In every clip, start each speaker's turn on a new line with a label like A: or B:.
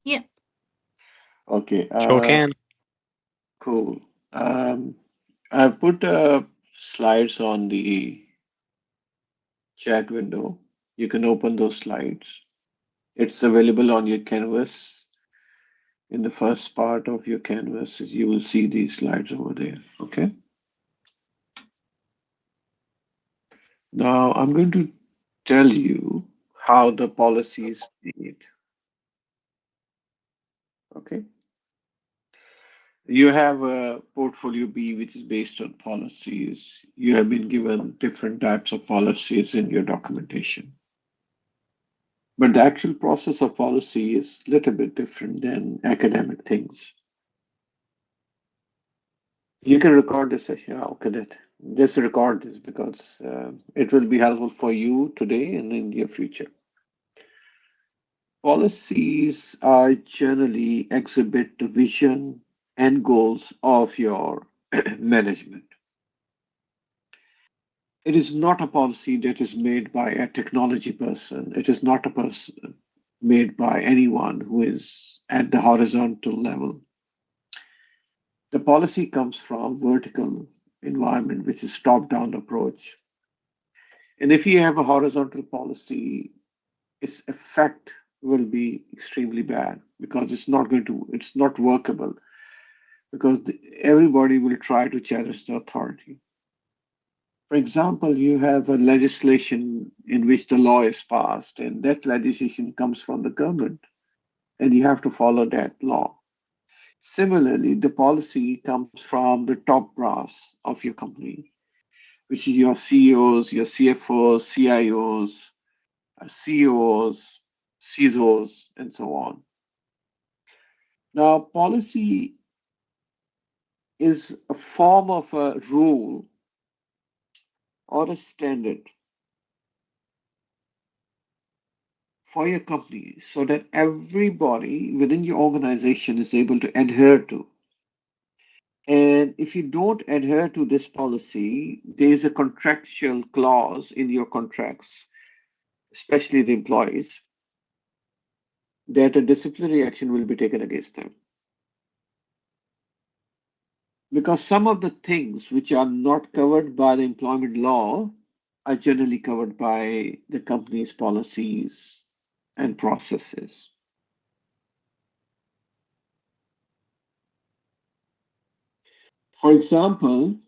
A: Yeah.
B: Okay,
C: Sure can.
B: cool. Um, I've put slides on the chat window. You can open those slides. It's available on your canvas. In the first part of your canvas, you will see these slides over there. Okay. Now I'm going to tell you how the policy is made. Okay. You have a portfolio B, which is based on policies. You have been given different types of policies in your documentation. But the actual process of policy is a little bit different than academic things. You can record this session. Okay, just record this because it will be helpful for you today and in your future. Policies are generally exhibit the vision and goals of your management. It is not a policy that is made by a technology person. It is not a person made by anyone who is at the horizontal level. The policy comes from vertical environment, which is top-down approach. And if you have a horizontal policy, its effect will be extremely bad because it's not workable because everybody will try to challenge the authority. For example, you have a legislation in which the law is passed, and that legislation comes from the government, and you have to follow that law. Similarly, the policy comes from the top brass of your company, which is your CEOs, your CFOs, CIOs, CEOs, CISOs, and so on. Now, policy is a form of a rule or a standard for your company so that everybody within your organization is able to adhere to. And if you don't adhere to this policy, there is a contractual clause in your contracts, especially the employees, that a disciplinary action will be taken against them. Because some of the things which are not covered by the employment law are generally covered by the company's policies and processes. For example,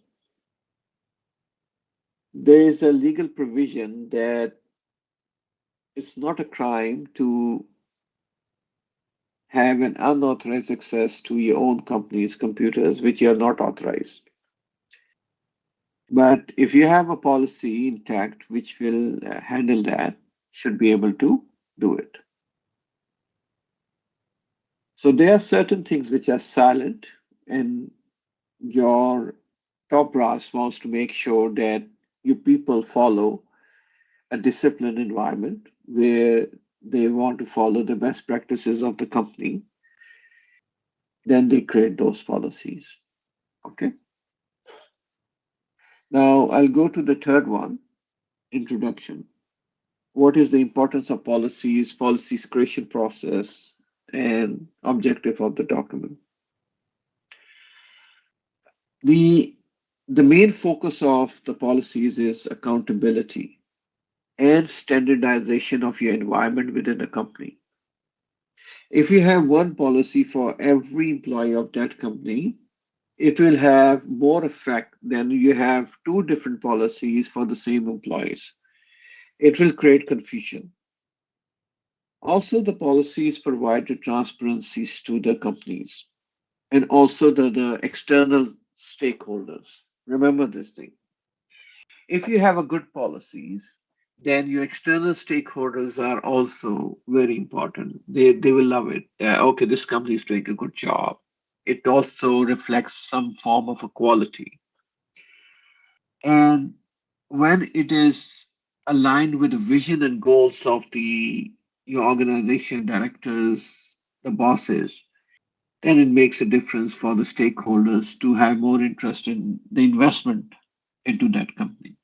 B: there is a legal provision that it's not a crime to have an unauthorized access to your own company's computers, which you are not authorized. But if you have a policy intact which will handle that, should be able to do it. So there are certain things which are silent, and your top brass wants to make sure that you people follow a disciplined environment where they want to follow the best practices of the company, then they create those policies. Okay. Now I'll go to the third one, introduction. What is the importance of policies, policies creation process, and objective of the document? The the main focus of the policies is accountability and standardization of your environment within the company. If you have one policy for every employee of that company, it will have more effect than you have two different policies for the same employees. It will create confusion. Also, the policies provide the transparencies to the companies and also the external stakeholders. Remember this thing. If you have a good policies, then your external stakeholders are also very important. They will love it. Okay, this company is doing a good job. It also reflects some form of equality. And when it is aligned with the vision and goals of the your organization directors, the bosses, then it makes a difference for the stakeholders to have more interest in the investment into that company.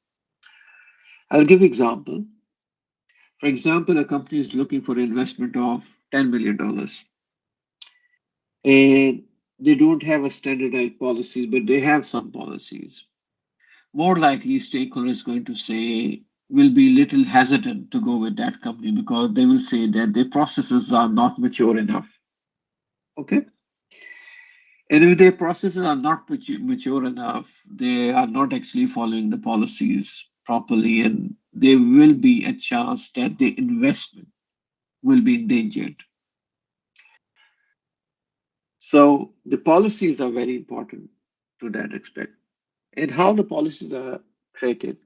B: I'll give example. For example, a company is looking for investment of $10 million. And they don't have a standardized policies, but they have some policies. More likely, stakeholder is going to say, will be little hesitant to go with that company because they will say that their processes are not mature enough. Okay. And if their processes are not mature enough, they are not actually following the policies properly, and there will be a chance that the investment will be endangered. So the policies are very important to that aspect. And how the policies are created.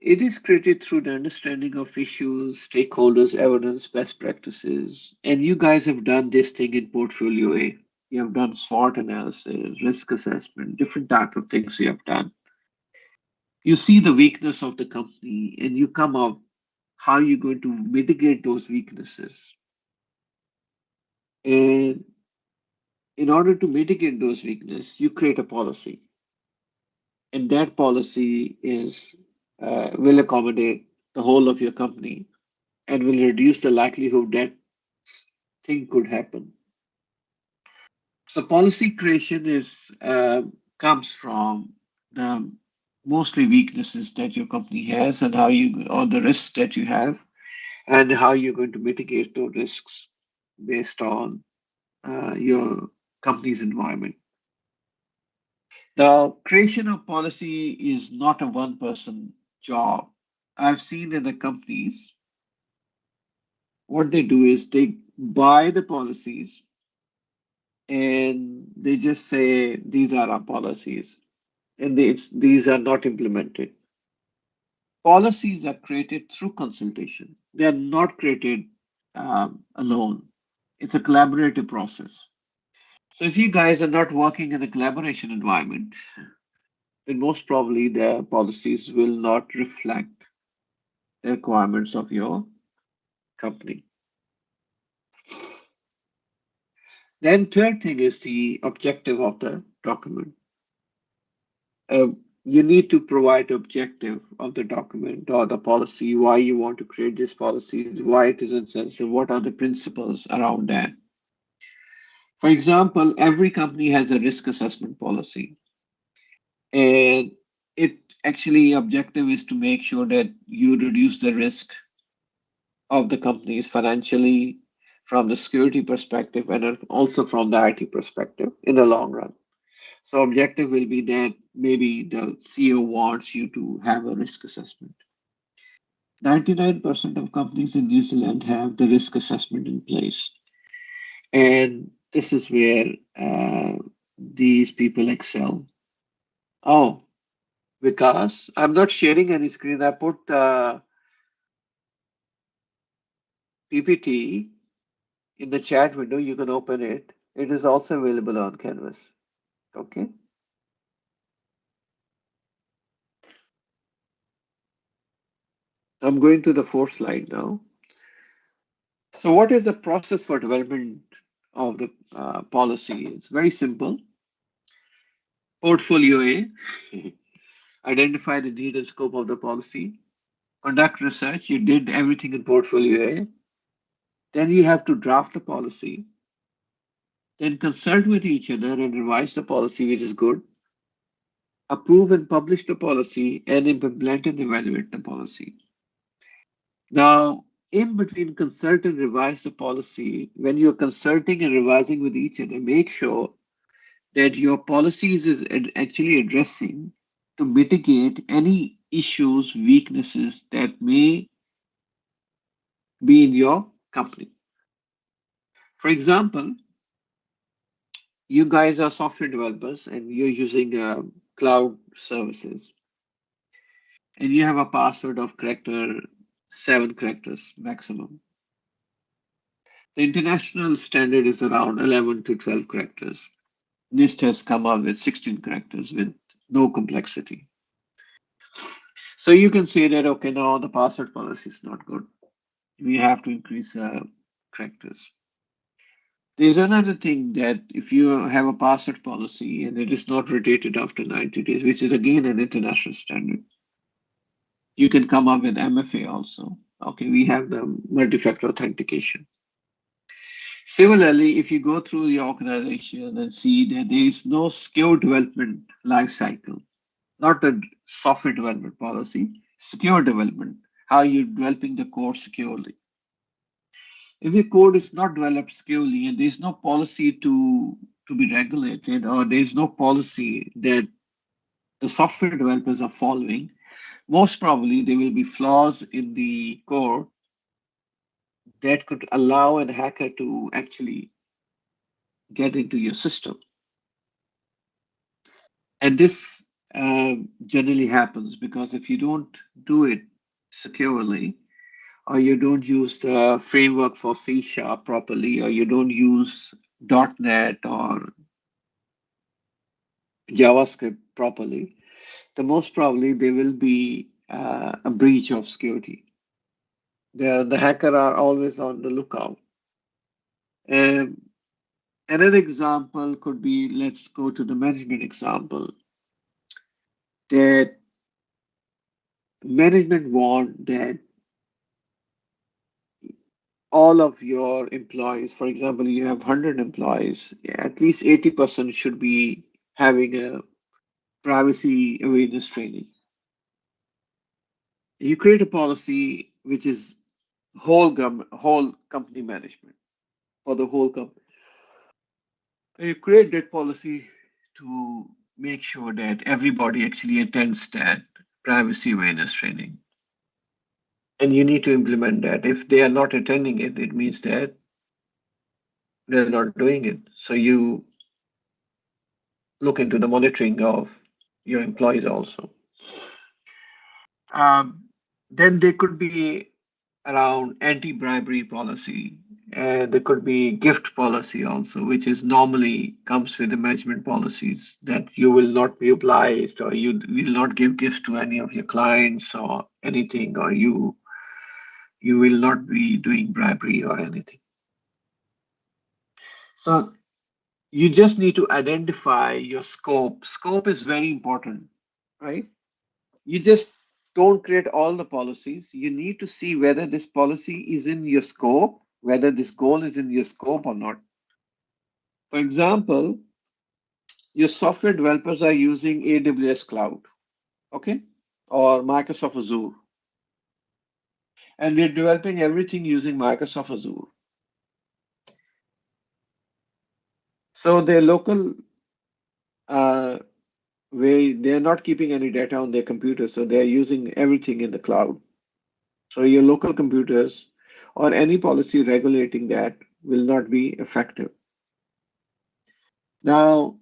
B: It is created through the understanding of issues, stakeholders, evidence, best practices. And you guys have done this thing in Portfolio A. You have done SWOT analysis, risk assessment, different type of things you have done. You see the weakness of the company and you come up how you're going to mitigate those weaknesses. And in order to mitigate those weaknesses, you create a policy. And that policy is will accommodate the whole of your company and will reduce the likelihood that thing could happen. So policy creation is comes from the mostly weaknesses that your company has and how you or the risks that you have and how you're going to mitigate those risks based on your company's environment. The creation of policy is not a one person job. I've seen in the companies what they do is they buy the policies and they just say these are our policies and these are not implemented. Policies are created through consultation. They are not created alone. It's a collaborative process. So if you guys are not working in a collaboration environment, then most probably the policies will not reflect the requirements of your company. Then third thing is the objective of the document. Uh, you need to provide objective of the document or the policy, why you want to create these policies, why it is essential, what are the principles around that. For example, every company has a risk assessment policy, and it actually objective is to make sure that you reduce the risk of the companies financially from the security perspective and also from the IT perspective in the long run. So objective will be that maybe the CEO wants you to have a risk assessment. 99% of companies in New Zealand have the risk assessment in place. And this is where these people excel. Oh, because I'm not sharing any screen. I put the PPT in the chat window. You can open it. It is also available on Canvas. Okay. I'm going to the fourth slide now. So what is the process for development of the policy? It's very simple. Portfolio A, identify the need and scope of the policy. Conduct research, you did everything in Portfolio A. Then you have to draft the policy. Then consult with each other and revise the policy, which is good. Approve and publish the policy and implement and evaluate the policy. Now, in between consult and revise the policy, when you're consulting and revising with each other, make sure that your policies is actually addressing to mitigate any issues, weaknesses that may be in your company. For example, you guys are software developers and you're using cloud services and you have a password of character 7 characters maximum. The international standard is around 11 to 12 characters. NIST has come up with 16 characters with no complexity. So you can say that, okay, now the password policy is not good. We have to increase characters. There's another thing that if you have a password policy and it is not rotated after 90 days, which is again an international standard, you can come up with MFA also. Okay, we have the multi-factor authentication. Similarly, if you go through your organization and see that there is no skill development life cycle, not a software development policy, secure development, how you're developing the code securely. If your code is not developed securely and there's no policy to be regulated, or there's no policy that the software developers are following, most probably there will be flaws in the code that could allow a hacker to actually get into your system. And this generally happens because if you don't do it securely, or you don't use the framework for C sharp properly, or you don't use .NET or JavaScript properly, the most probably there will be a breach of security. The hacker are always on the lookout. Um, Another example could be, let's go to the management example, that management want that all of your employees, for example, you have 100 employees, at least 80% should be having a privacy awareness training. You create a policy which is whole company management for the whole company. And you create that policy to make sure that everybody actually attends that privacy awareness training. And you need to implement that. If they are not attending it, it means that they're not doing it. So you look into the monitoring of your employees also. Um, then there could be around anti-bribery policy. There could be gift policy also, which is normally comes with the management policies that you will not be obliged, or you will not give gifts to any of your clients or anything, or you will not be doing bribery or anything. So you just need to identify your scope. Scope is very important, right? You just don't create all the policies. You need to see whether this policy is in your scope, whether this goal is in your scope or not. For example, your software developers are using AWS Cloud, okay, or Microsoft Azure, and we're developing everything using Microsoft Azure. So their local uh, way, they're not keeping any data on their computer, so they're using everything in the cloud. So your local computers or any policy regulating that will not be effective. Now,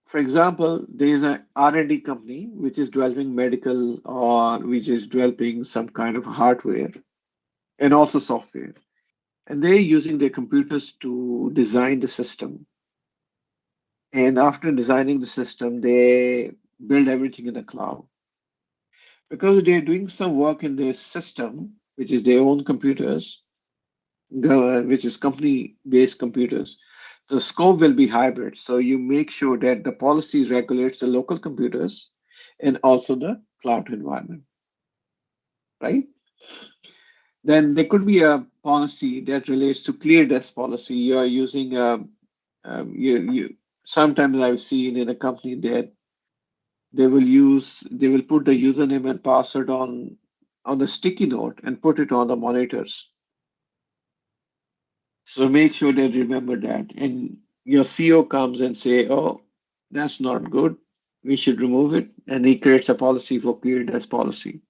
B: for example, there is a R&D company which is developing medical, or which is developing some kind of hardware and also software. And they're using their computers to design the system. And after designing the system, they build everything in the cloud. Because they're doing some work in their system, which is their own computers, which is company-based computers, the scope will be hybrid. So you make sure that the policy regulates the local computers and also the cloud environment, right? Then there could be a policy that relates to clear desk policy. You are using you sometimes I've seen in a company that they will put the username and password on the sticky note and put it on the monitors. So make sure they remember that. And your CEO comes and say, "Oh, that's not good. We should remove it." And he creates a policy for clear desk policy.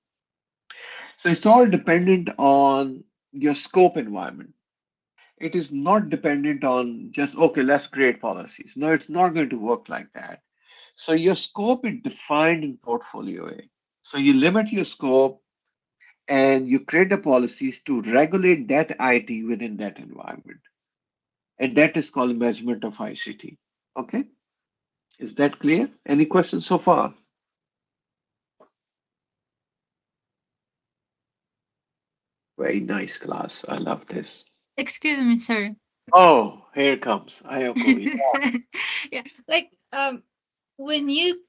B: So it's all dependent on your scope environment. It is not dependent on just, okay, let's create policies. No, it's not going to work like that. So your scope is defined in portfolio A. So you limit your scope and you create the policies to regulate that IT within that environment. And that is called measurement of ICT. Okay, is that clear? Any questions so far? Very nice class. I love this.
A: Excuse me, sir.
B: Oh, here it comes Ayoko.
A: Yeah, like when you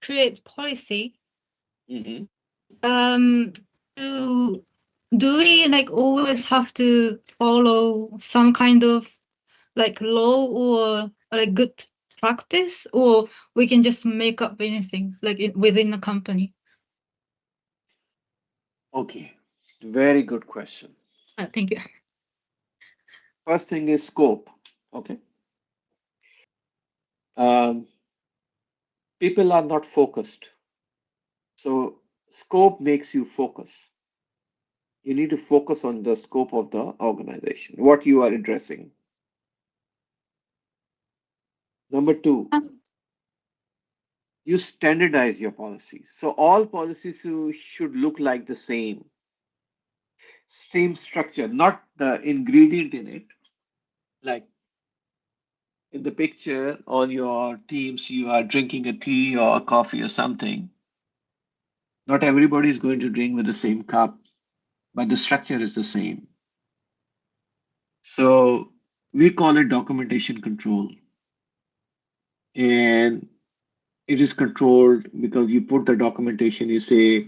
A: create policy,
B: Mhm.
A: um, do do we like always have to follow some kind of like law or like good practice, or we can just make up anything like within the company?
B: Okay, very good question.
A: Thank you.
B: First thing is scope. Okay. Um, People are not focused. So scope makes you focus. You need to focus on the scope of the organization, what you are addressing. Number two,
A: Um,
B: you standardize your policies. So all policies should look like the same structure, not the ingredient in it. Like in the picture on your teams, you are drinking a tea or a coffee or something. Not everybody is going to drink with the same cup, but the structure is the same. So we call it documentation control. And it is controlled because you put the documentation, you say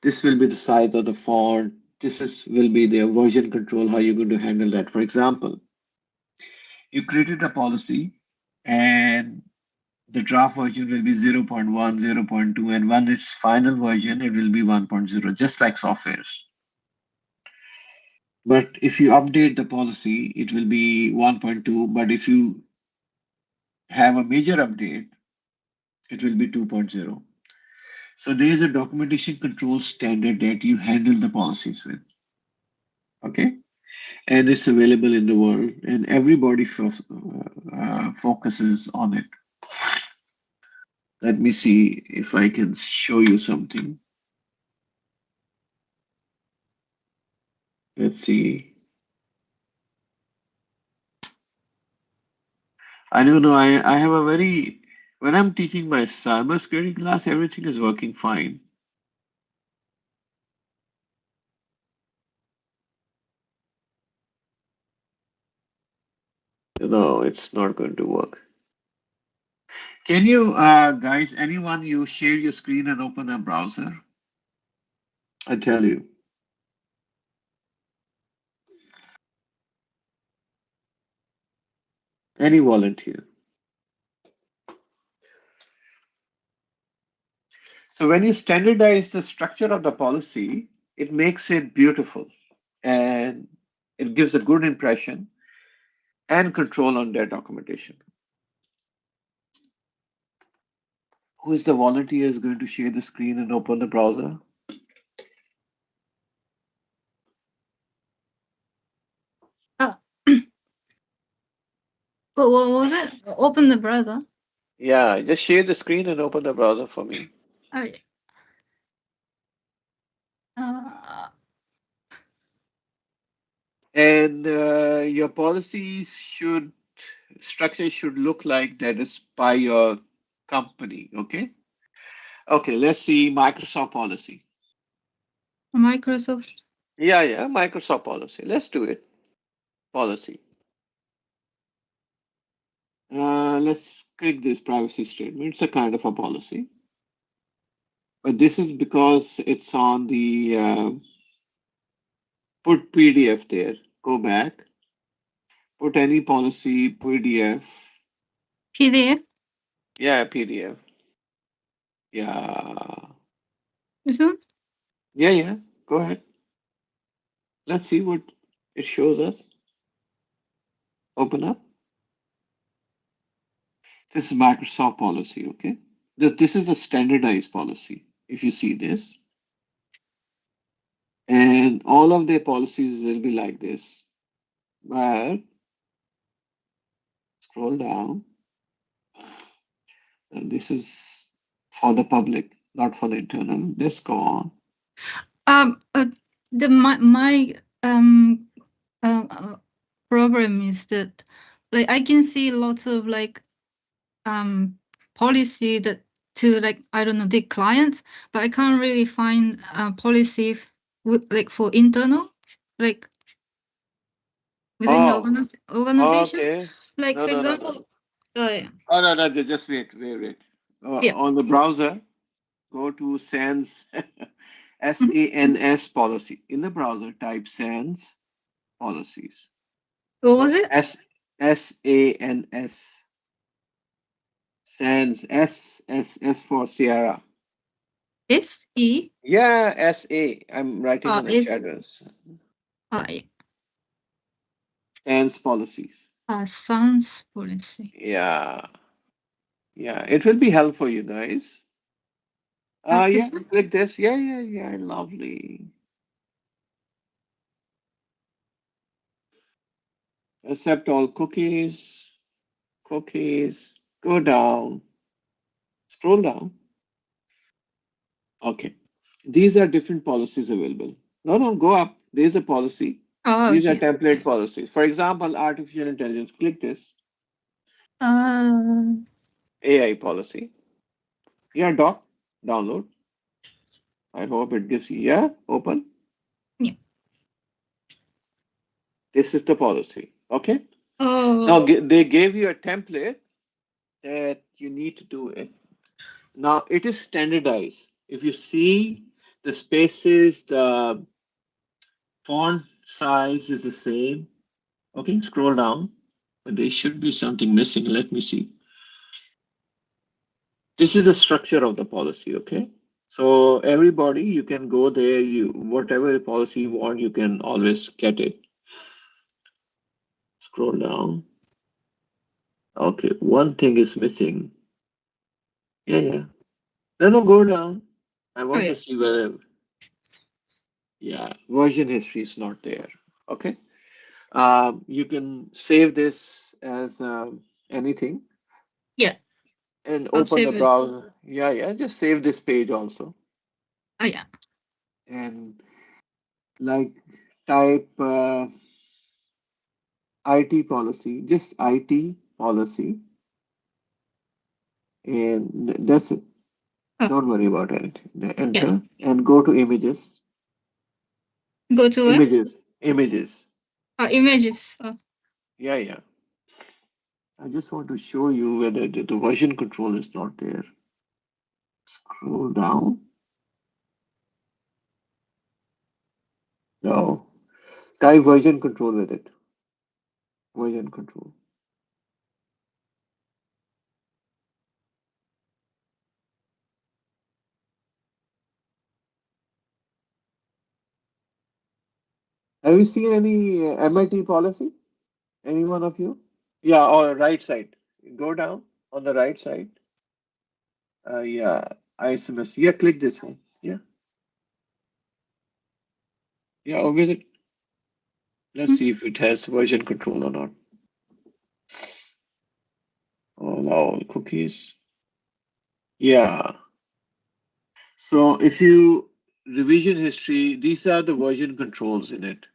B: this will be the size of the font, will be the version control, how you're going to handle that. For example, you created a policy and the draft version will be 0.1, 0.2, and when its final version, it will be 1.0, just like softwares. But if you update the policy, it will be 1.2. But if you have a major update, it will be 2.0. So there is a documentation control standard that you handle the policies with. Okay. And it's available in the world, and everybody focuses on it. Let me see if I can show you something. Let's see. I don't know. I have a very, when I'm teaching my cybersecurity class, everything is working fine. No, it's not going to work. Can you, guys, anyone, you share your screen and open a browser? I tell you. Any volunteer. So when you standardize the structure of the policy, it makes it beautiful and it gives a good impression and control on their documentation. Who is the volunteer is going to share the screen and open the browser?
A: uh, what was it? Open the browser.
B: Yeah, just share the screen and open the browser for me.
A: Oh, uh,
B: And your policies should structure should look like that is by your company. Okay. Okay. Let's see Microsoft policy.
A: Microsoft.
B: Yeah, Microsoft policy. Let's do it. Policy. Let's click this privacy statement. It's a kind of a policy, but this is because it's on the put PDF there. Go back, put any policy PDF.
A: PDF.
B: Yeah, PDF. Yeah,
A: This one.
B: yeah. Go ahead. Let's see what it shows us. Open up. This is Microsoft policy. Okay, this is the standardized policy. If you see this, and all of their policies will be like this. But scroll down. And this is for the public, not for the internal. Let's go on.
A: Um, uh, the my uh, problem is that like I can see lots of like policy that to like I don't know the clients, but I can't really find policy like for internal, like within the
B: Oh,
A: organization.
B: okay.
A: Like
B: No,
A: for
B: no, no, no.
A: example, yeah,
B: Oh, no. Just wait.
A: yeah.
B: On the browser, go to SANS,
A: Mhm.
B: SANS policy. In the browser, type SANS policies.
A: What was
B: So
A: it?
B: SANS. SANS. S for Sierra.
A: SE.
B: Yeah, SA. I'm writing on the
A: S.
B: chat.
A: Yeah.
B: SANS policies.
A: Sans policy.
B: Yeah. Yeah. It will be helpful for you guys. Yeah,
A: This.
B: click this. Yeah, yeah, yeah. Lovely. Accept all cookies. Cookies. Go down. Scroll down. Okay. These are different policies available. No, no, go up. There's a policy.
A: Oh,
B: These are
A: here.
B: template policies. For example, artificial intelligence. Click this.
A: Uh,
B: AI policy. Yeah, doc. Download. I hope it gives you. Yeah, open.
A: yeah.
B: This is the policy. Okay. Now
A: Oh,
B: they gave you a template that you need to do it. Now it is standardized. If you see the spaces, the font size is the same. Okay, scroll down. But there should be something missing. Let me see. This is the structure of the policy. Okay. So everybody, you can go there. You whatever policy you want, you can always get it. Scroll down. Okay, one thing is missing. Yeah, yeah. No, no, go down. I
A: oh
B: want to
A: yeah.
B: see whether, yeah, version history is not there. Okay. You can save this as anything
A: Yeah.
B: and
A: I'll
B: open the
A: save it.
B: browser. Yeah, yeah. Just save this page also
A: Oh yeah.
B: and like type IT policy, just IT policy, and that's it.
A: Oh
B: Don't worry about anything.
A: yeah.
B: Enter and go to images,
A: Go to where?
B: images.
A: Images.
B: Yeah, yeah. I just want to show you whether the version control is not there. Scroll down. No. Type version control with it. Version control. Have you seen any MIT policy? Any one of you? Yeah, or right side. Go down on the right side. Yeah, ISMS. Yeah, click this one. Yeah, yeah, or with it. Let's
A: Mm.
B: see if it has version control or not. Allow all cookies. Yeah. So if you revision history, these are the version controls in it.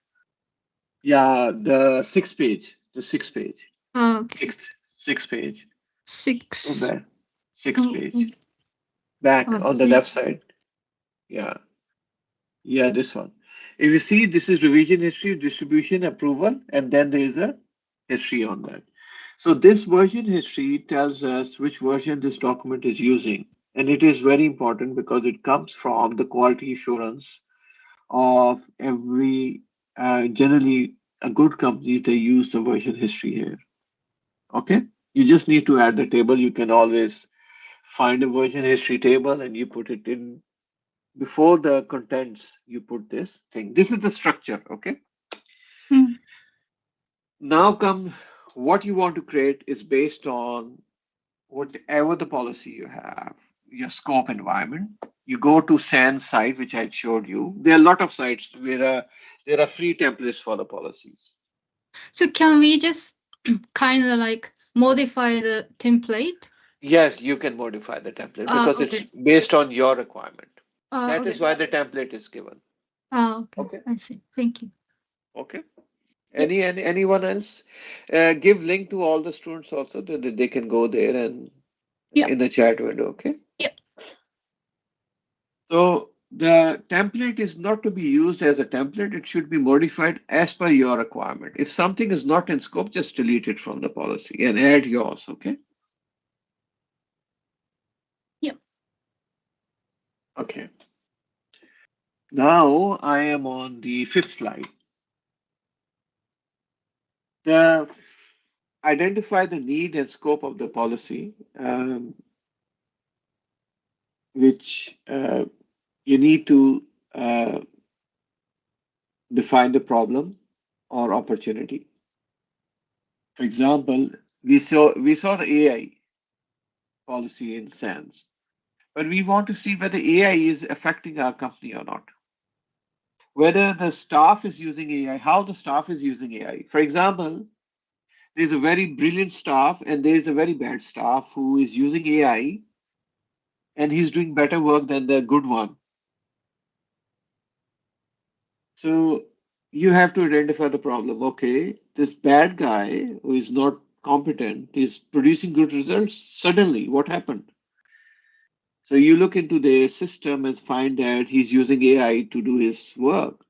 B: Yeah, the sixth page. The sixth page.
A: Okay.
B: Sixth page. Go
A: 6.
B: back. Sixth
A: Oh,
B: page. Back on the left
A: 6.
B: side. Yeah. Yeah, this one. If you see, this is revision history, distribution, approval, and then there is a history on that. So this version history tells us which version this document is using. And it is very important because it comes from the quality assurance of every, generally, a good company, they use the version history here. Okay? You just need to add the table. You can always find a version history table and you put it in before the contents. You put this thing. This is the structure. Okay?
A: Mm.
B: Now come what you want to create is based on whatever the policy you have, your scope environment. You go to SANS site, which I showed you. There are a lot of sites where there are free templates for the policies.
A: So can we just kind of like modify the template?
B: Yes, you can modify the template because it's
A: Okay.
B: based on your requirement. That is
A: Okay.
B: why the template is given.
A: Okay.
B: Okay.
A: I see. Thank you.
B: Okay.
A: Yep.
B: Anyone else? Give link to all the students also that they can go there and
A: Yep.
B: in the chat window. Okay.
A: Yep.
B: So the template is not to be used as a template. It should be modified as per your requirement. If something is not in scope, just delete it from the policy and add yours. Okay.
A: Yep.
B: Okay. Now I am on the fifth slide. The identify the need and scope of the policy, which you need to uh, define the problem or opportunity. For example, we saw the AI policy in SANS, but we want to see whether AI is affecting our company or not. Whether the staff is using AI, how the staff is using AI. For example, there's a very brilliant staff and there's a very bad staff who is using AI and he's doing better work than the good one. So you have to identify the problem. Okay, this bad guy who is not competent is producing good results. Suddenly, what happened? So you look into the system and find that he's using AI to do his work.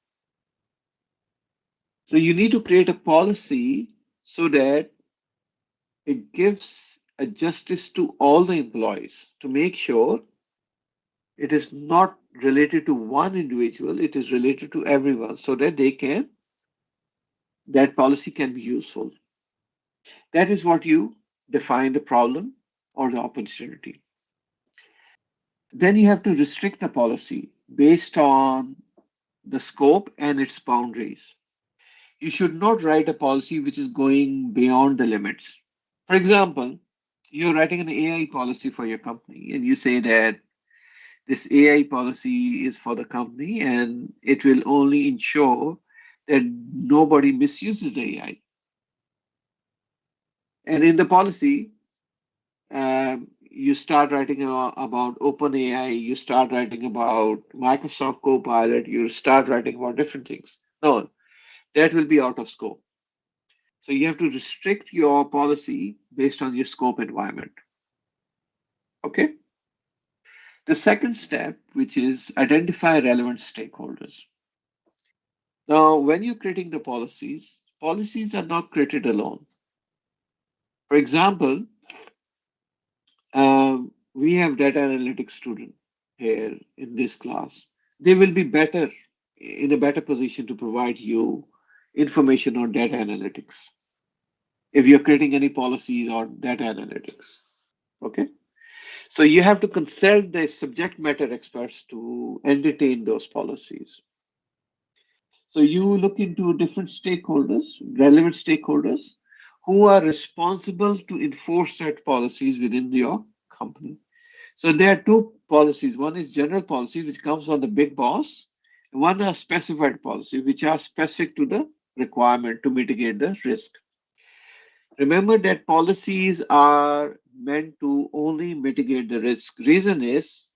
B: So you need to create a policy so that it gives a justice to all the employees to make sure it is not related to one individual, it is related to everyone so that that policy can be useful. That is what you define the problem or the opportunity. Then you have to restrict the policy based on the scope and its boundaries. You should not write a policy which is going beyond the limits. For example, you're writing an AI policy for your company and you say that this AI policy is for the company and it will only ensure that nobody misuses the AI. And in the policy, you start writing about OpenAI, you start writing about Microsoft Copilot, you start writing about different things. No, that will be out of scope. So you have to restrict your policy based on your scope environment. Okay. The second step, which is identify relevant stakeholders. Now, when you're creating the policies, policies are not created alone. For example, we have data analytics student here in this class. They will be better in a better position to provide you information on data analytics if you're creating any policies on data analytics. Okay. So you have to consult the subject matter experts to entertain those policies. So you look into different stakeholders, relevant stakeholders, who are responsible to enforce that policies within your company. So there are two policies. One is general policy, which comes from the big boss, and one are specified policy, which are specific to the requirement to mitigate the risk. Remember that policies are meant to only mitigate the risk. Reason is,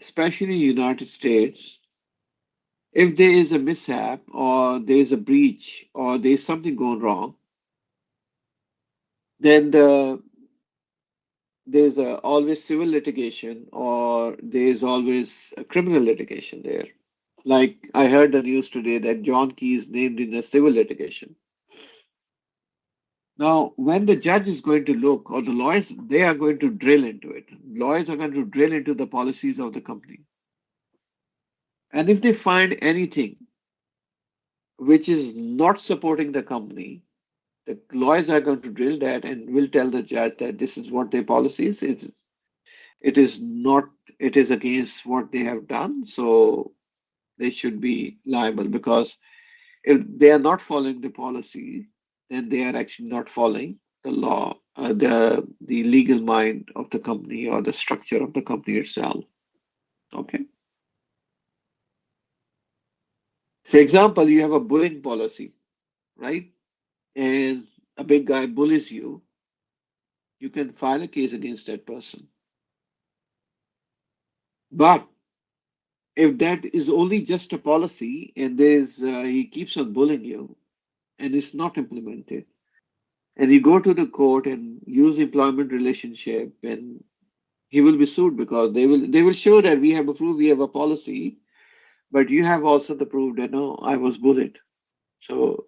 B: especially in the United States, if there is a mishap or there is a breach or there is something going wrong, then there's always civil litigation or there is always a criminal litigation there. Like I heard the news today that John Key is named in a civil litigation. Now, when the judge is going to look, or the lawyers, they are going to drill into it. Lawyers are going to drill into the policies of the company. And if they find anything which is not supporting the company, the lawyers are going to drill that and will tell the judge that this is what their policy is. It is not, it is against what they have done. So they should be liable because if they are not following the policy, then they are actually not following the law, the legal mind of the company or the structure of the company itself. Okay. For example, you have a bullying policy, right? And a big guy bullies you can file a case against that person. But if that is only just a policy and there's he keeps on bullying you and it's not implemented, and you go to the court and use employment relationship, and he will be sued because they will show that we have approved, we have a policy, but you have also the proof that no, I was bullied. So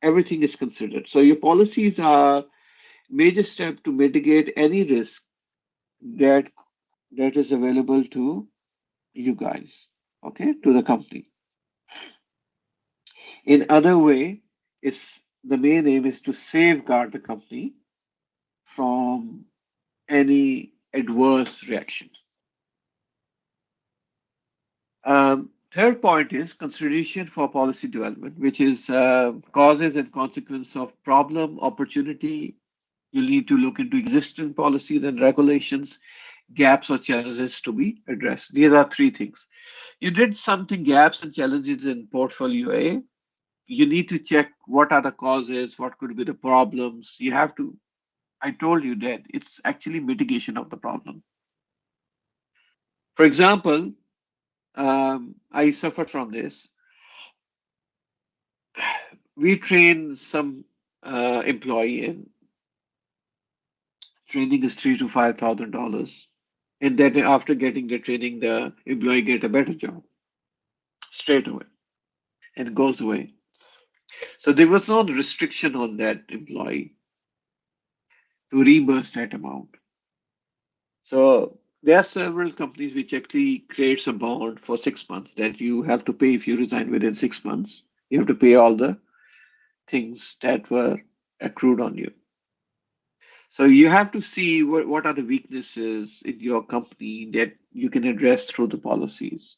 B: everything is considered. So your policies are major step to mitigate any risk that that is available to you guys, okay, to the company. In other way, it's the main aim is to safeguard the company from any adverse reaction. Third point is consideration for policy development, which is causes and consequence of problem, opportunity. You need to look into existing policies and regulations, gaps or challenges to be addressed. These are three things. You did something gaps and challenges in portfolio A. You need to check what are the causes, what could be the problems. You have to, I told you that it's actually mitigation of the problem. For example, I suffered from this. We train some employee, and training is $3,000 to $5,000, and then after getting the training, the employee get a better job straight away and goes away. So there was no restriction on that employee to reimburse that amount. So there are several companies which actually creates a bond for 6 months that you have to pay if you resign within 6 months. You have to pay all the things that were accrued on you. So you have to see what are the weaknesses in your company that you can address through the policies.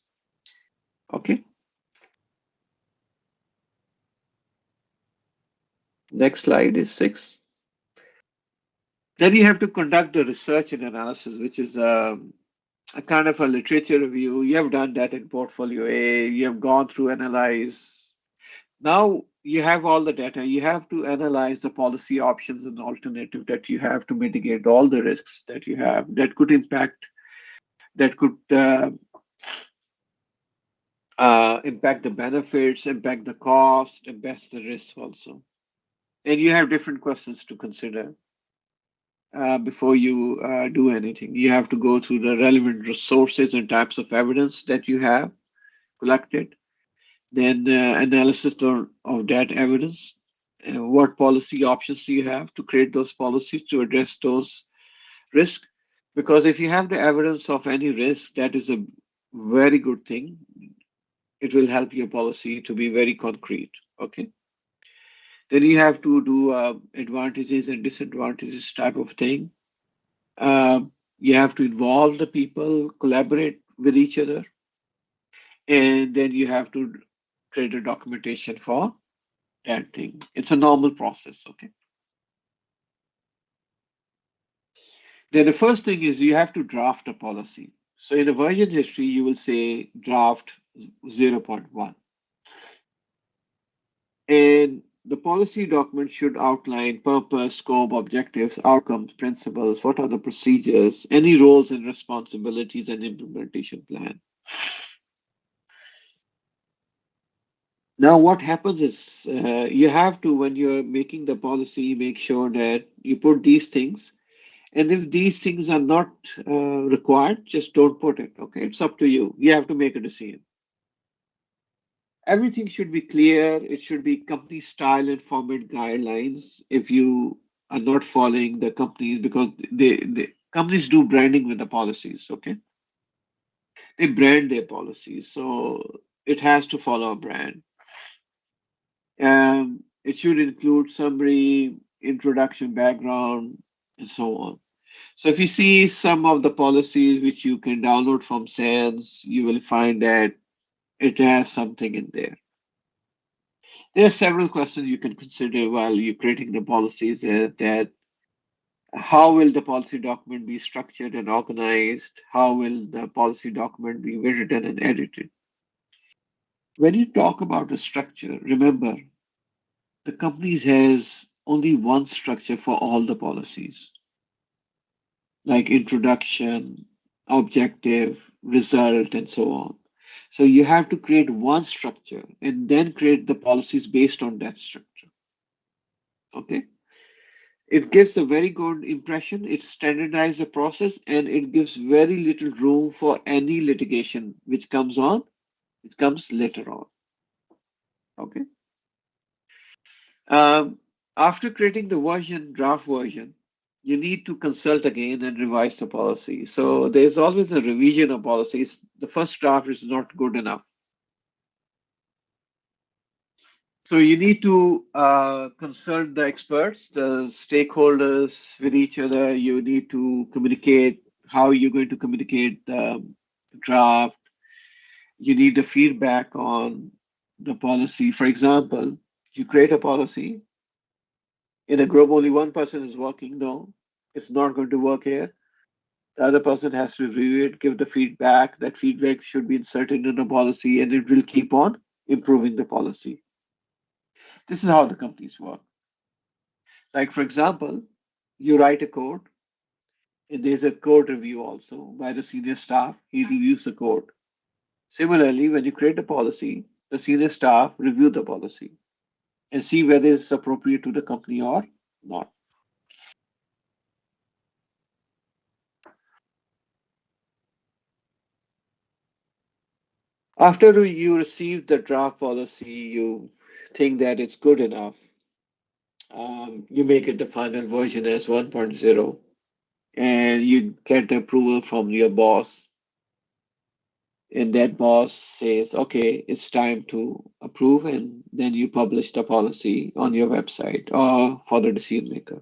B: Okay. Next slide is 6. Then you have to conduct the research and analysis, which is a kind of a literature review. You have done that in portfolio A. You have gone through, analyze. Now you have all the data. You have to analyze the policy options and alternative that you have to mitigate all the risks that you have that could impact, that could impact the benefits, impact the cost, impact the risk also. And you have different questions to consider before you do anything. You have to go through the relevant resources and types of evidence that you have collected, then analysis of that evidence, what policy options do you have to create those policies to address those risks. Because if you have the evidence of any risk, that is a very good thing. It will help your policy to be very concrete. Okay. Then you have to do advantages and disadvantages type of thing. You have to involve the people, collaborate with each other, and then you have to create a documentation for that thing. It's a normal process. Okay. Then the first thing is you have to draft a policy. So in the version history, you will say draft 0.1. And the policy document should outline purpose, scope, objectives, outcomes, principles, what are the procedures, any roles and responsibilities, and implementation plan. Now, what happens is you have to, when you're making the policy, make sure that you put these things. And if these things are not required, just don't put it. Okay, it's up to you. You have to make a decision. Everything should be clear. It should be company style and format guidelines. If you are not following the companies, because the companies do branding with the policies, okay? They brand their policies, so it has to follow a brand. It should include summary, introduction, background, and so on. So if you see some of the policies which you can download from SANS, you will find that it has something in there. There are several questions you can consider while you're creating the policies, that how will the policy document be structured and organized? How will the policy document be written and edited? When you talk about the structure, remember, the company has only one structure for all the policies, like introduction, objective, result, and so on. So you have to create one structure and then create the policies based on that structure. Okay. It gives a very good impression. It standardizes the process and it gives very little room for any litigation which comes on. It comes later on. Okay. Um, After creating the version, draft version, you need to consult again and revise the policy. So there's always a revision of policies. The first draft is not good enough. So you need to consult the experts, the stakeholders with each other. You need to communicate how you're going to communicate the draft. You need the feedback on the policy. For example, you create a policy in a group, only one person is working. No, it's not going to work here. The other person has to review it, give the feedback. That feedback should be inserted in the policy and it will keep on improving the policy. This is how the companies work. Like, for example, you write a code, and there's a code review also by the senior staff. He reviews the code. Similarly, when you create a policy, the senior staff review the policy and see whether it's appropriate to the company or not. After you receive the draft policy, you think that it's good enough. You make it the final version as 1.0, and you get the approval from your boss, and that boss says, okay, it's time to approve, and then you publish the policy on your website or for the decision maker.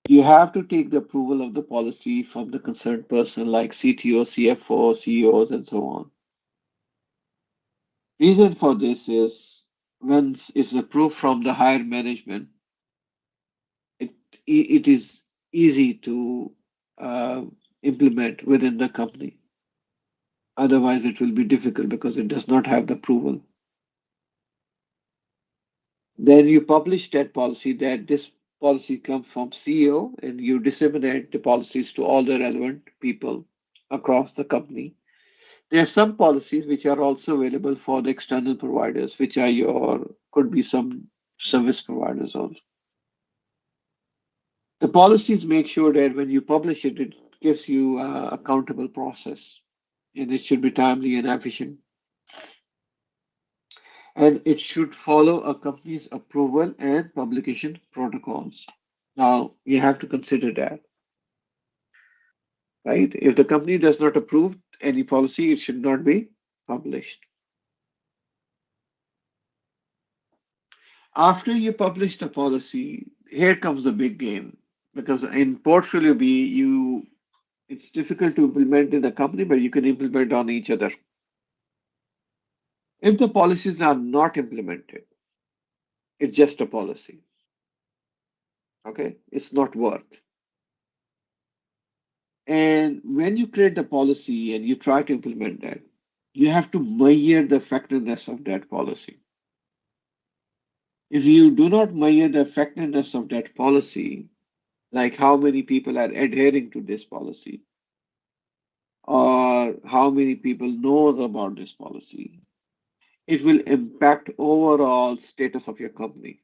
B: You have to take the approval of the policy from the concerned person like CTO, CFO, CEOs, and so on. Reason for this is when it's approved from the higher management, it it is easy to uh, implement within the company. Otherwise, it will be difficult because it does not have the approval. Then you publish that policy that this policy comes from CEO and you disseminate the policies to all the relevant people across the company. There are some policies which are also available for the external providers, which are your could be some service providers also. The policies make sure that when you publish it, it gives you accountable process and it should be timely and efficient. And it should follow a company's approval and publication protocols. Now, you have to consider that, right? If the company does not approve any policy, it should not be published. After you publish the policy, here comes the big game because in portfolio B, it's difficult to implement in the company, but you can implement on each other. If the policies are not implemented, it's just a policy. Okay, it's not worth. And when you create the policy and you try to implement that, you have to measure the effectiveness of that policy. If you do not measure the effectiveness of that policy, like how many people are adhering to this policy, or how many people knows about this policy, it will impact overall status of your company.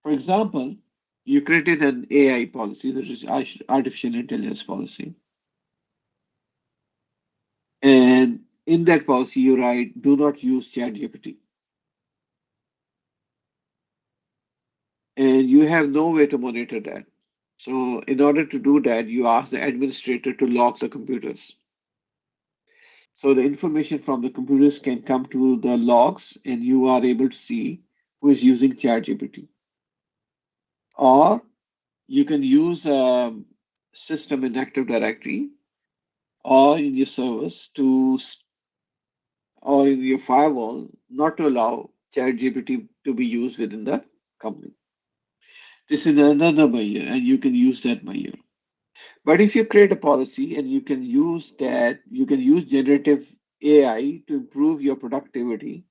B: For example, you created an AI policy, which is artificial intelligence policy, and in that policy you write, do not use ChatGPT. And you have no way to monitor that. So in order to do that, you ask the administrator to lock the computers. So the information from the computers can come to the logs and you are able to see who is using ChatGPT. Or you can use a system in Active Directory or in your service or in your firewall not to allow ChatGPT to be used within the company. This is another buyer and you can use that buyer. But if you create a policy and you can use that, you can use generative AI to improve your productivity,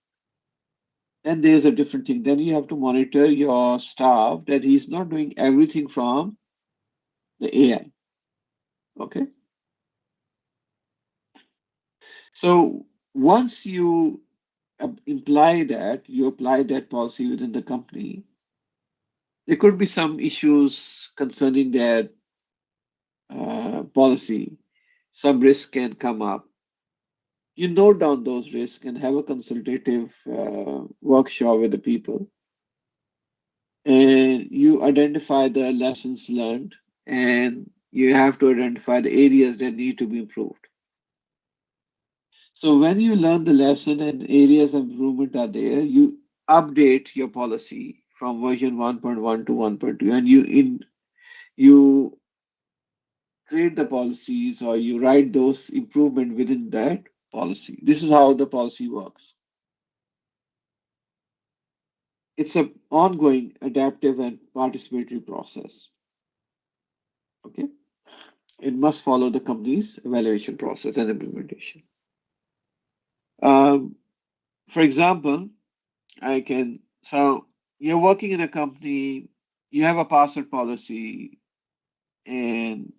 B: then there's a different thing. Then you have to monitor your staff that he's not doing everything from the AI. Okay. So once you you apply that policy within the company, there could be some issues concerning that policy. Some risk can come up. You note down those risks and have a consultative workshop with the people, and you identify the lessons learned, and you have to identify the areas that need to be improved. So when you learn the lesson and areas of improvement are there, you update your policy from version 1.1 to 1.2, and you create the policies or you write those improvement within that policy. This is how the policy works. It's an ongoing, adaptive, and participatory process. Okay, it must follow the company's evaluation process and implementation. Um, for example, I can so you're working in a company, you have a password policy, and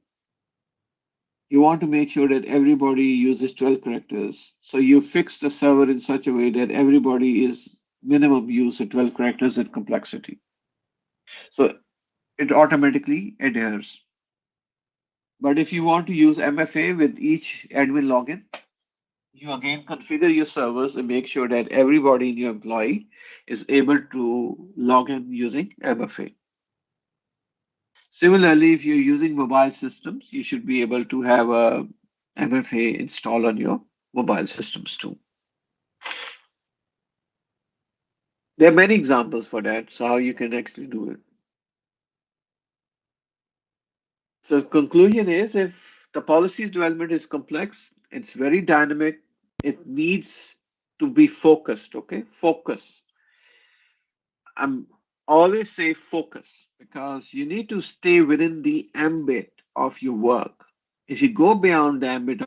B: you want to make sure that everybody uses 12 characters. So you fix the server in such a way that everybody is minimum use of 12 characters at complexity. So it automatically adheres. But if you want to use MFA with each admin login, you again configure your servers and make sure that everybody in your employee is able to log in using MFA. Similarly, if you're using mobile systems, you should be able to have a MFA installed on your mobile systems too. There are many examples for that, so how you can actually do it. So conclusion is if the policies development is complex, it's very dynamic, it needs to be focused, okay? Focus. I'm always say focus because you need to stay within the ambit of your work. If you go beyond the ambit,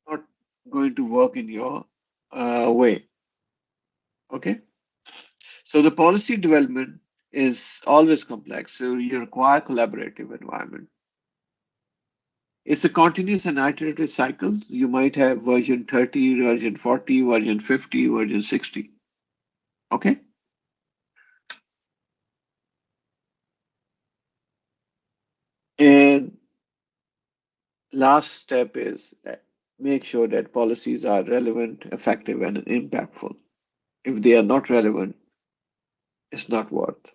B: not going to work in your way. Okay. So the policy development is always complex. So you require collaborative environment. It's a continuous and iterative cycle. You might have version 30, version 40, version 50, version 60. Okay. And last step is make sure that policies are relevant, effective, and impactful. If they are not relevant, it's not worth.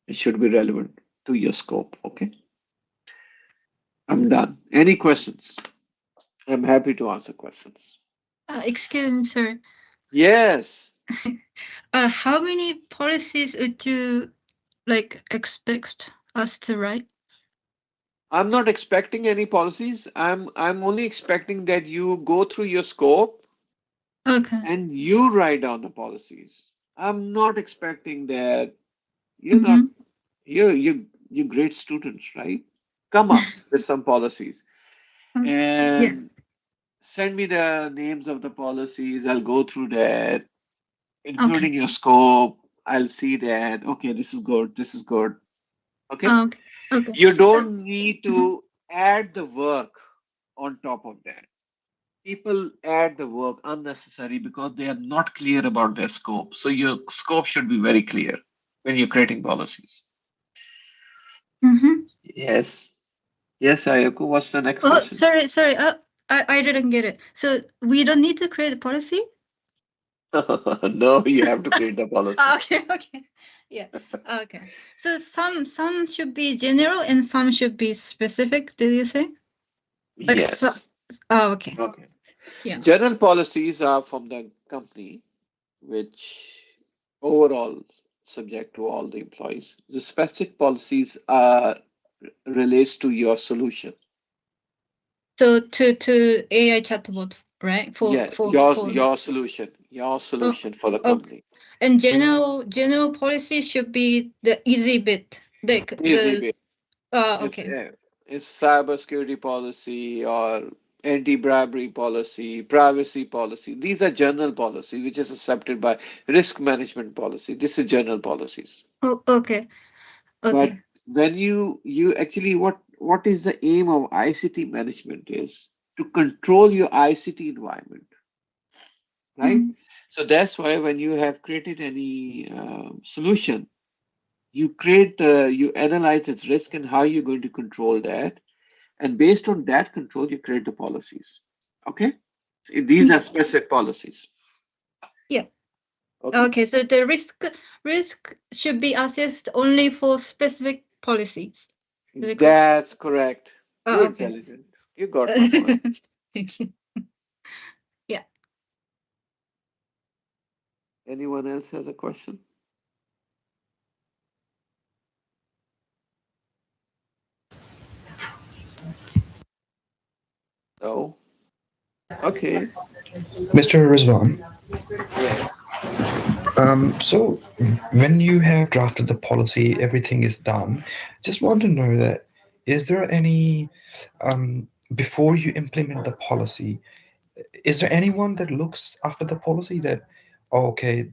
B: It should be relevant to your scope. Okay. I'm done. Any questions? I'm happy to answer questions.
A: Excuse me, sir.
B: Yes.
A: How many policies would you like expect us to write?
B: I'm not expecting any policies. I'm only expecting that you go through your scope
A: Okay.
B: and you write down the policies. I'm not expecting that you're not
A: Mm-hmm.
B: you great students, right? Come up with some policies
A: Yeah.
B: and send me the names of the policies. I'll go through that,
A: Okay.
B: including your scope. I'll see that. Okay, this is good. This is good. Okay.
A: Okay. Okay.
B: You
A: So.
B: don't need
A: Mhm.
B: to add the work on top of that. People add the work unnecessary because they are not clear about their scope. So your scope should be very clear when you're creating policies.
A: Mm-hmm.
B: Yes. Yes, Ayako. What's the next
A: Oh,
B: question?
A: sorry, sorry. I didn't get it. So we don't need to create a policy?
B: No, you have to create the policy.
A: Okay, okay. Yeah. Okay. So some should be general and some should be specific, did you say? Like so,
B: Yes.
A: oh, okay.
B: Okay.
A: Yeah.
B: General policies are from the company, which overall subject to all the employees. The specific policies are relates to your solution.
A: So to AI chatbot, right?
B: Yeah,
A: For
B: your
A: oh,
B: solution for the
A: okay.
B: company.
A: And general policy should be the easy bit. Like
B: Easy
A: the
B: way. It's
A: okay.
B: it's cybersecurity policy or anti-bribery policy, privacy policy. These are general policy, which is accepted by risk management policy. This is general policies.
A: Oh, okay.
B: But
A: Okay.
B: when you actually what is the aim of ICT management is to control your ICT environment, right?
A: Mm.
B: So that's why when you have created any solution, you analyze its risk and how you're going to control that, and based on that control, you create the policies. Okay, these are
A: Yeah.
B: specific policies.
A: Yeah.
B: Okay,
A: Okay. So the risk should be assessed only for specific policies. Is it correct?
B: That's correct.
A: Oh,
B: You're
A: okay.
B: intelligent. You got my point.
A: Thank you. Yeah.
B: Anyone else has a question? No? Okay.
C: Mr. Rizwan,
B: Yes.
C: so when you have drafted the policy, everything is done. Just want to know that is there any before you implement the policy, is there anyone that looks after the policy that, oh, okay,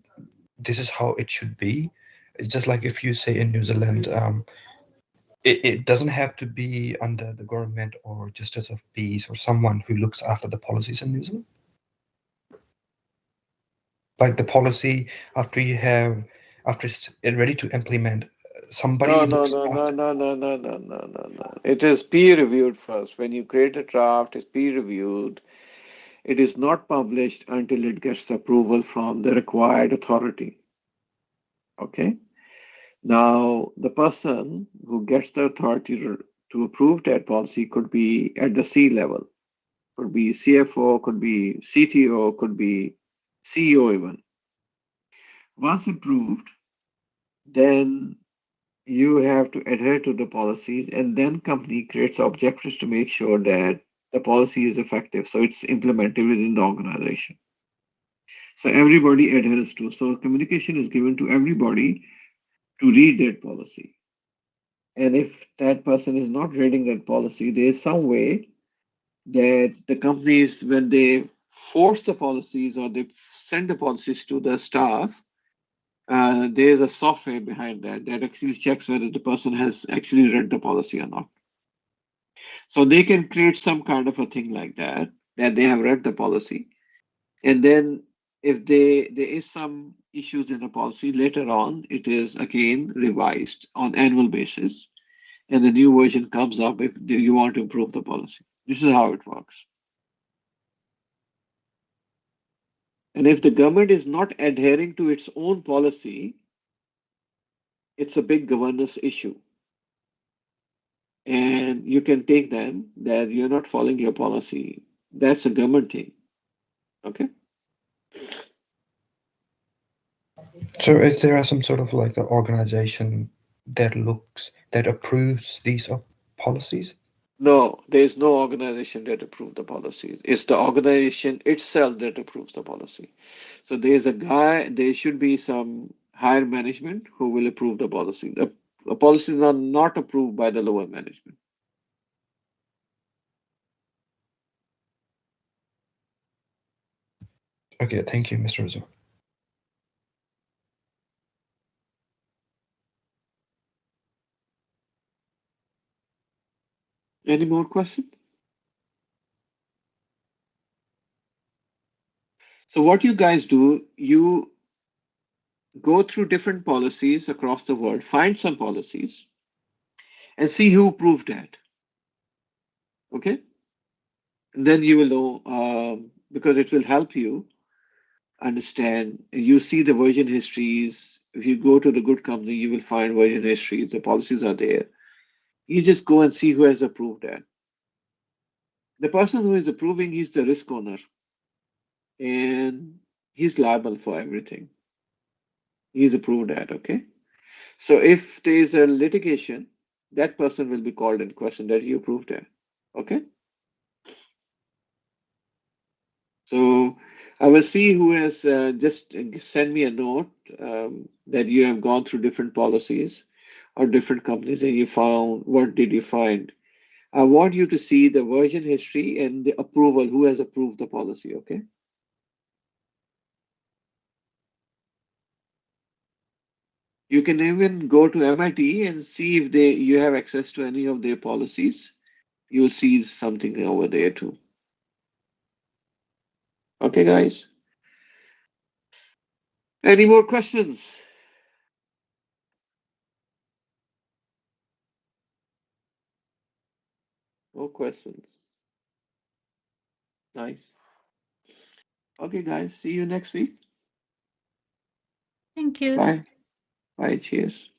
C: this is how it should be? It's just like if you say in New Zealand, it doesn't have to be under the government or justice of peace or someone who looks after the policies in New Zealand. Like the policy after you have after it's ready to implement,
B: No,
C: somebody
B: no,
C: looks
B: no, no,
C: after.
B: no, no, no, no, no, no, no. It is peer reviewed first. When you create a draft, it's peer reviewed. It is not published until it gets the approval from the required authority. Okay? Now, the person who gets the authority to approve that policy could be at the C level, could be CFO, could be CTO, could be CEO even. Once approved, then you have to adhere to the policies, and then company creates objectives to make sure that the policy is effective, so it's implemented within the organization. So everybody adheres to. So communication is given to everybody to read that policy. And if that person is not reading that policy, there is some way that the companies, when they force the policies or they send the policies to the staff, there is a software behind that that actually checks whether the person has actually read the policy or not. So they can create some kind of a thing like that, that they have read the policy. And then if there is some issues in the policy, later on, it is again revised on annual basis. And the new version comes up if you want to improve the policy. This is how it works. And if the government is not adhering to its own policy, it's a big governance issue. And you can take them that you're not following your policy. That's a government thing. Okay.
C: So is there some sort of like an organization that looks that approves these policies?
B: No, there is no organization that approves the policies. It's the organization itself that approves the policy. So there's a guy, there should be some higher management who will approve the policy. The policies are not approved by the lower management.
C: Okay, thank you, Mr. Rizwan.
B: Any more questions? So what you guys do, you go through different policies across the world, find some policies, and see who approved that. Okay? And then you will know because it will help you understand. You see the version histories. If you go to the good company, you will find version histories. The policies are there. You just go and see who has approved that. The person who is approving, he's the risk owner, and he's liable for everything. He's approved that. Okay. So if there is a litigation, that person will be called in question that you approved that. Okay. So I will see who has just send me a note that you have gone through different policies or different companies and you found what did you find. I want you to see the version history and the approval, who has approved the policy. Okay. You can even go to MIT and see if they you have access to any of their policies. You'll see something over there too. Okay, guys. Any more questions? No questions. Nice. Okay, guys. See you next week.
A: Thank you.
B: Bye. Bye. Cheers.